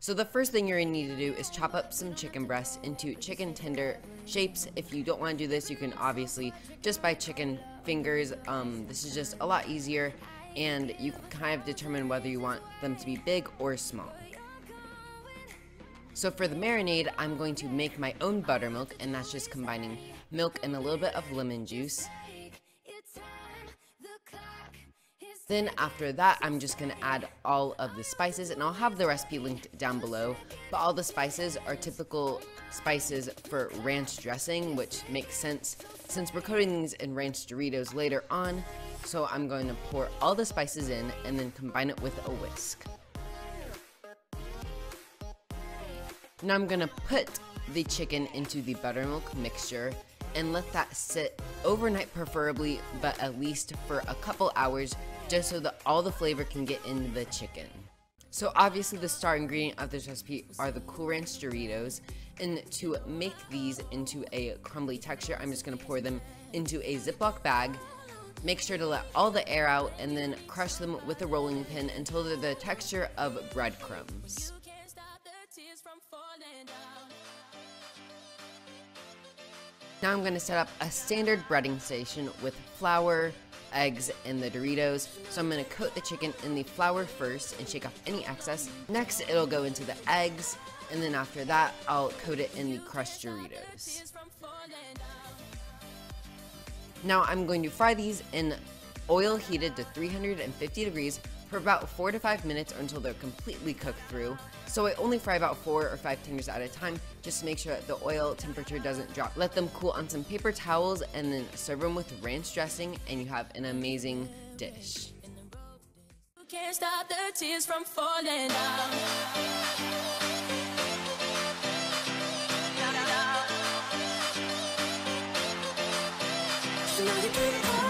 So the first thing you're gonna need to do is chop up some chicken breasts into chicken tender shapes. If you don't want to do this, you can obviously just buy chicken fingers. This is just a lot easier, and you can kind of determine whether you want them to be big or small. So for the marinade, I'm going to make my own buttermilk, and that's just combining milk and a little bit of lemon juice. Then after that, I'm just going to add all of the spices, and I'll have the recipe linked down below. But all the spices are typical spices for ranch dressing, which makes sense since we're coating these in ranch Doritos later on. So I'm going to pour all the spices in and then combine it with a whisk. Now I'm going to put the chicken into the buttermilk mixture and let that sit overnight preferably, but at least for a couple hours, just so that all the flavor can get into the chicken. So obviously the star ingredient of this recipe are the Cool Ranch Doritos, and to make these into a crumbly texture, I'm just going to pour them into a Ziploc bag. Make sure to let all the air out and then crush them with a rolling pin until they're the texture of breadcrumbs. Now I'm going to set up a standard breading station with flour, eggs, and the Doritos. So I'm going to coat the chicken in the flour first and shake off any excess. Next, it'll go into the eggs, and then after that, I'll coat it in the crushed Doritos. Now I'm going to fry these in oil heated to 350 degrees for about 4 to 5 minutes or until they're completely cooked through. So I only fry about 4 or 5 tenders at a time, just to make sure that the oil temperature doesn't drop. Let them cool on some paper towels and then serve them with ranch dressing, and you have an amazing dish. Can't stop the tears from falling down. You know you get it all.